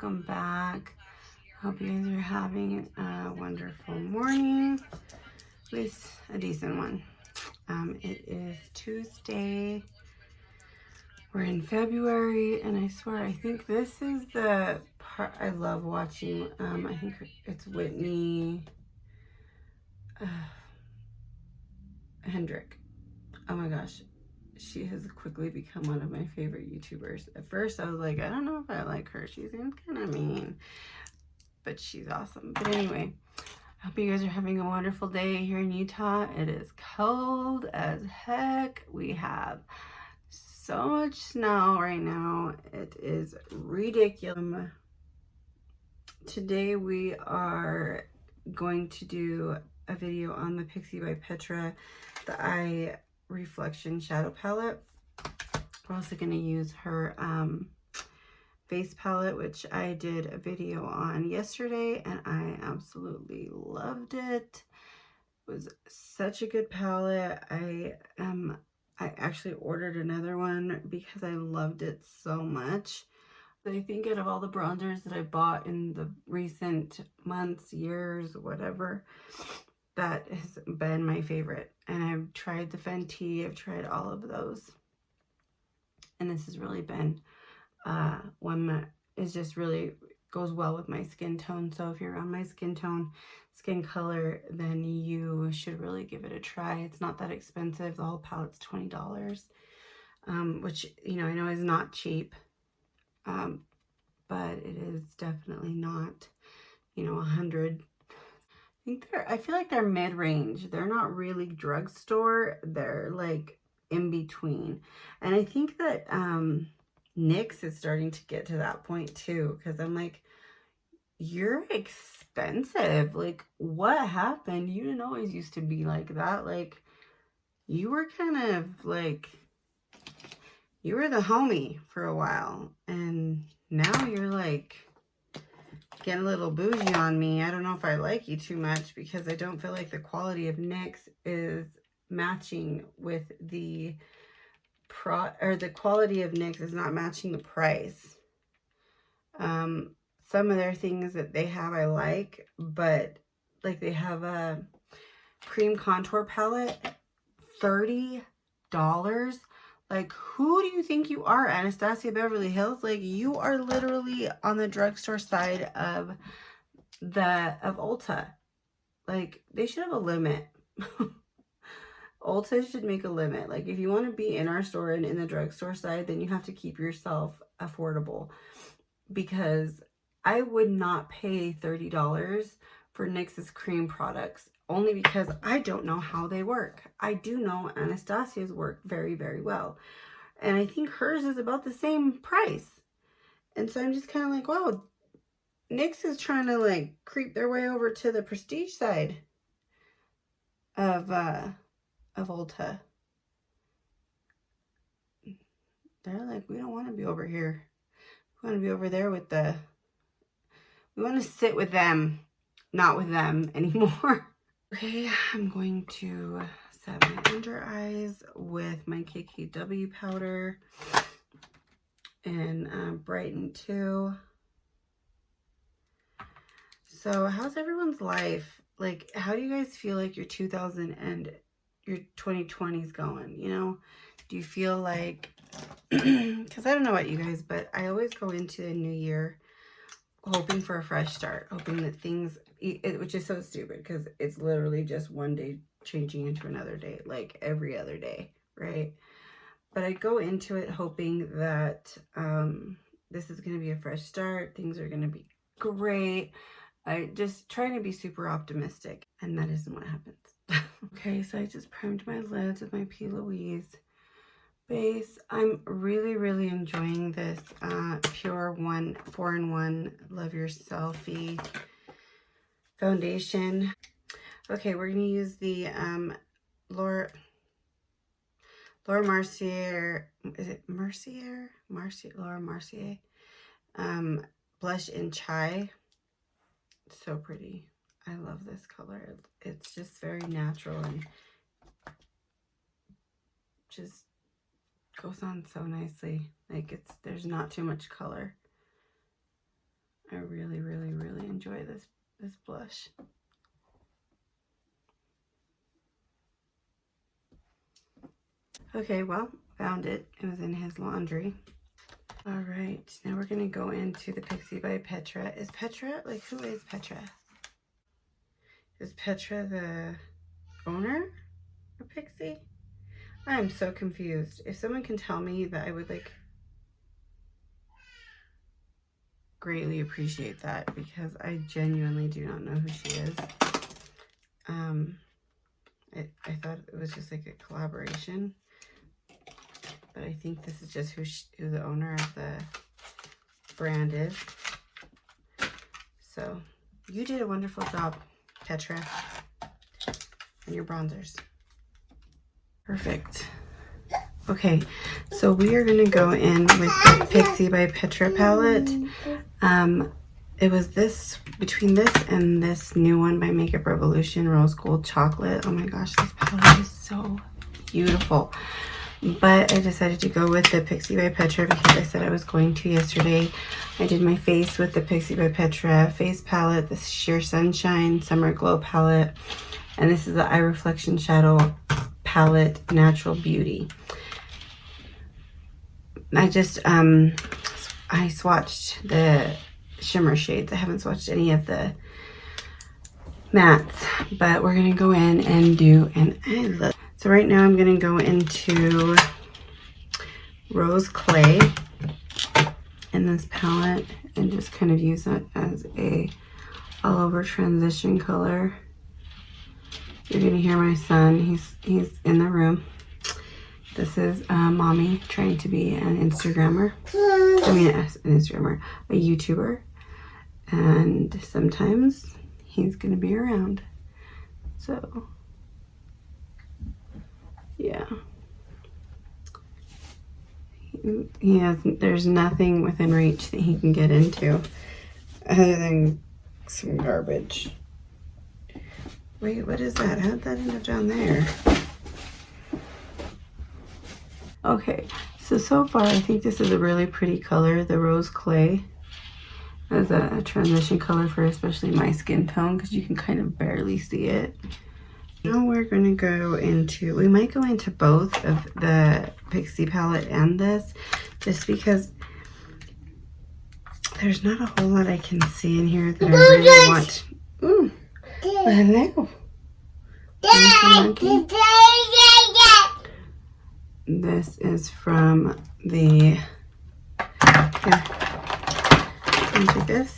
welcome back. Hope you guys are having a wonderful morning, at least a decent one. It is Tuesday. We're in February, and I swear, I think this is the part I love watching. I think it's Whitney Hendrick. Oh my gosh. She has quickly become one of my favorite YouTubers. At first, I was like, I don't know if I like her. She seems kind of mean, but she's awesome. But anyway, I hope you guys are having a wonderful day here in Utah. It is cold as heck. We have so much snow right now. It is ridiculous. Today we are going to do a video on the Pixi by Petra, the Eye Reflection Shadow Palette. We're also going to use her face palette, which I did a video on yesterday, and I absolutely loved it. It was such a good palette. I actually ordered another one because I loved it so much. I think out of all the bronzers that I bought in the recent months, years, whatever, that has been my favorite. And I've tried the Fenty, I've tried all of those. And this has really been one that is just really goes well with my skin tone. So if you're on my skin tone, skin color, then you should really give it a try. It's not that expensive. The whole palette's $20, which, you know, I know is not cheap. But it is definitely not, you know, 100. I feel like they're mid-range. They're not really drugstore. They're like in between. And I think that NYX is starting to get to that point too, because I'm like, you're expensive. Like, what happened? You didn't always used to be like that. Like, you were kind of like, you were the homie for a while, and now you're like getting a little bougie on me. I don't know if I like you too much because I don't feel like the quality of NYX is matching with the the quality of NYX is not matching the price. Some of their things that they have I like, but like they have a cream contour palette, $30. Like, who do you think you are, Anastasia Beverly Hills? Like, you are literally on the drugstore side of Ulta. Like, they should have a limit. Ulta should make a limit. Like, if you want to be in our store and in the drugstore side, then you have to keep yourself affordable. Because I would not pay $30 for NYX's cream products, only because I don't know how they work. I do know Anastasia's work very, very well. And I think hers is about the same price. And so I'm just kind of like, wow, NYX is trying to like creep their way over to the prestige side of Ulta. They're like, we don't want to be over here. We want to be over there with we want to sit with them, not with them anymore. Okay, I'm going to set my under eyes with my KKW powder and Brighten 2. So how's everyone's life? Like, how do you guys feel like your 2000 and your 2020 is going? You know, do you feel like, because I don't know about you guys, but I always go into a new year hoping for a fresh start, hoping that things, which is so stupid because it's literally just one day changing into another day, like every other day, right? But I go into it hoping that this is going to be a fresh start. Things are going to be great. I just trying to be super optimistic, and that isn't what happens. Okay, so I just primed my lids with my P. Louise base. I'm really, really enjoying this Pure 4-in-1 Love Your Selfie foundation. Okay, we're going to use the Laura Mercier, is it Mercier? Laura Mercier blush in Chai. So pretty. I love this color. It's just very natural and just goes on so nicely. Like, there's not too much color. I really, really, really enjoy this blush. Okay, well, found it. It was in his laundry. All right, now we're gonna go into the Pixi by Petra. Is Petra, like, who is Petra? Is Petra the owner of Pixi? I'm so confused. If someone can tell me that, I would like greatly appreciate that, because I genuinely do not know who she is. I thought it was just like a collaboration, but I think this is just who the owner of the brand is. So you did a wonderful job, Petra, and your bronzers. Perfect. Okay, so we are going to go in with the Pixi by Petra palette. It was this, between this and this new one by Makeup Revolution, Rose Gold Chocolate. Oh my gosh, this palette is so beautiful. But I decided to go with the Pixi by Petra because I said I was going to yesterday. I did my face with the Pixi by Petra face palette, this Sheer Sunshine Summer Glow palette. And this is the Eye Reflection Shadow palette, Natural Beauty. I just, I swatched the shimmer shades. I haven't swatched any of the mattes, but we're going to go in and do an eye look. So right now I'm going to go into Rose Clay in this palette and just kind of use that as a all over transition color. You're going to hear my son. He's in the room. This is mommy trying to be an Instagrammer. I mean, an Instagrammer, a YouTuber. And sometimes he's going to be around. So, yeah. There's nothing within reach that he can get into other than some garbage. Wait, what is that? How did that end up down there? Okay, so far I think this is a really pretty color, the Rose Clay, as a transition color for especially my skin tone, because you can kind of barely see it. Now we're going to go into, we might go into both of the Pixi palette and this, just because there's not a whole lot I can see in here that I really want. Ooh, well, hello. This is from the, here, into this.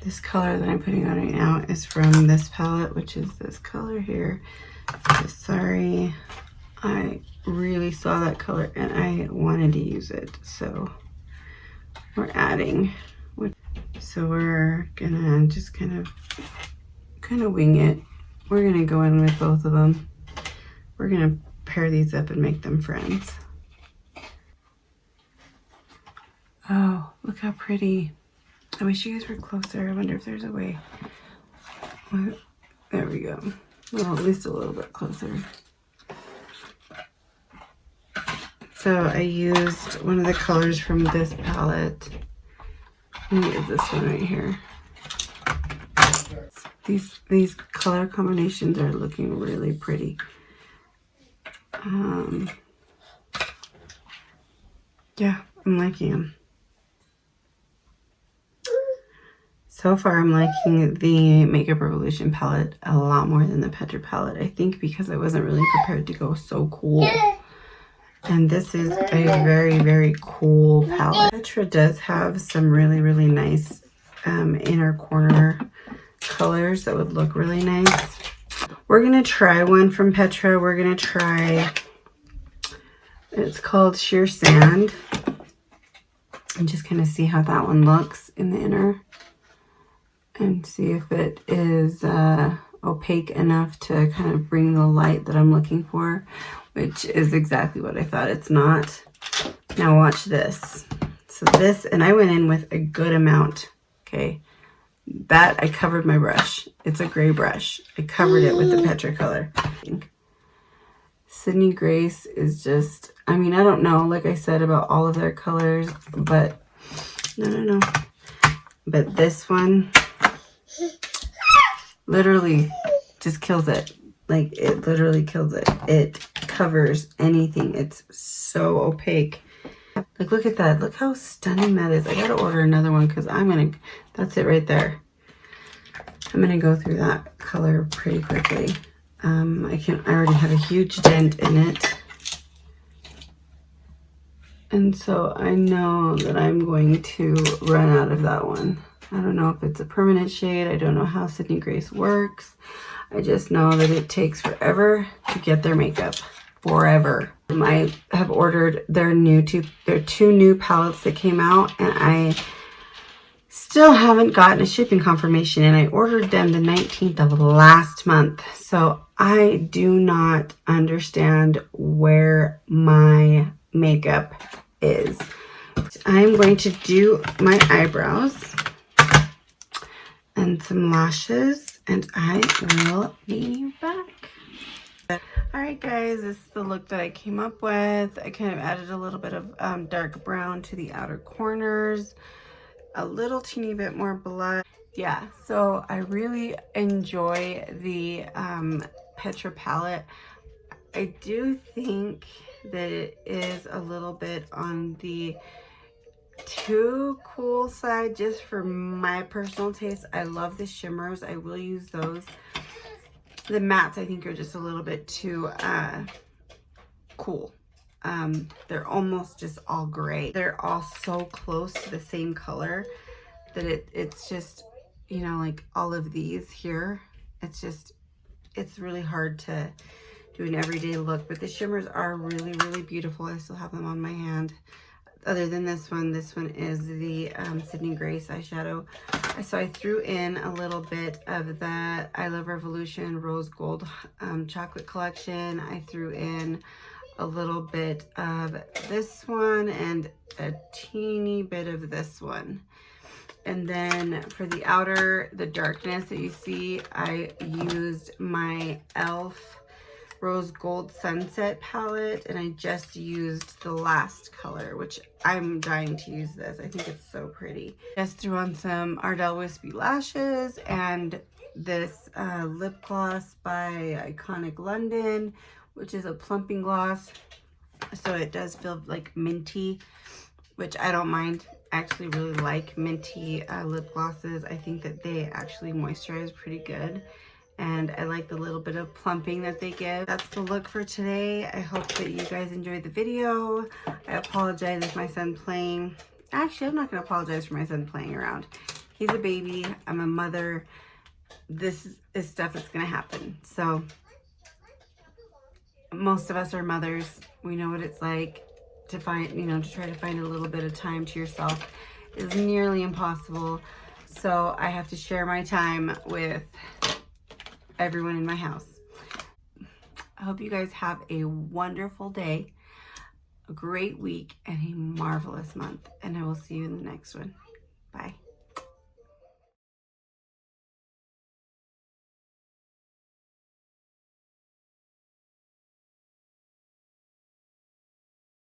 This color that I'm putting on right now is from this palette, which is this color here. So sorry, I really saw that color and I wanted to use it. So we're adding. So we're gonna just kind of wing it. We're gonna go in with both of them. We're gonna pair these up and make them friends. Oh, look how pretty. I wish you guys were closer. I wonder if there's a way. There we go. Well, at least a little bit closer. So I used one of the colors from this palette. I think it's this one right here. These color combinations are looking really pretty. Yeah, I'm liking them. So far, I'm liking the Makeup Revolution palette a lot more than the Petra palette. I think because I wasn't really prepared to go so cool. And this is a very, very cool palette. Petra does have some really, really nice inner corner colors that would look really nice. We're going to try one from Petra. We're going to try, it's called Sheer Sand. And just kind of see how that one looks in the inner. And see if it is opaque enough to kind of bring the light that I'm looking for, which is exactly what I thought. It's not. Now watch this. So this, and I went in with a good amount, okay? That, I covered my brush. It's a gray brush. I covered it with the Petra color. Sydney Grace is just I mean, I don't know, like I said, about all of their colors, but no. But this one literally just kills it. Like, it literally kills it. It covers anything. It's so opaque. Like, look at that. Look how stunning that is. I gotta order another one because that's it right there. I'm gonna go through that color pretty quickly. I already have a huge dent in it. And so I know that I'm going to run out of that one. I don't know if it's a permanent shade. I don't know how Sydney Grace works. I just know that it takes forever to get their makeup. Forever. I have ordered their two new palettes that came out, and I still haven't gotten a shipping confirmation, and I ordered them the 19th of last month. So I do not understand where my makeup is. I'm going to do my eyebrows and some lashes, and I will be back. Alright guys, this is the look that I came up with. I kind of added a little bit of dark brown to the outer corners, a little teeny bit more blood. Yeah, so I really enjoy the Petra palette. I do think that it is a little bit on the too cool side just for my personal taste. I love the shimmers. I will use those. The mattes I think are just a little bit too cool. They're almost just all gray. They're all so close to the same color that it's just, you know, like all of these here, it's really hard to do an everyday look. But the shimmers are really, really beautiful. I still have them on my hand. Other than this one is the Sydney Grace eyeshadow. So I threw in a little bit of the I Love Revolution Rose Gold chocolate collection. I threw in a little bit of this one and a teeny bit of this one. And then for the outer, the darkness that you see, I used my e.l.f. Rose Gold Sunset palette, and I just used the last color, which I'm dying to use this. I think it's so pretty. Just threw on some Ardell Wispy lashes and this lip gloss by Iconic London, which is a plumping gloss. So it does feel like minty, which I don't mind. I actually really like minty lip glosses. I think that they actually moisturize pretty good. And I like the little bit of plumping that they give. That's the look for today. I hope that you guys enjoyed the video. I apologize if my son playing. Actually, I'm not going to apologize for my son playing around. He's a baby. I'm a mother. This is stuff that's going to happen. So most of us are mothers. We know what it's like to find, you know, to try to find a little bit of time to yourself is nearly impossible. So I have to share my time with everyone in my house. I hope you guys have a wonderful day, a great week, and a marvelous month. And I will see you in the next one. Bye.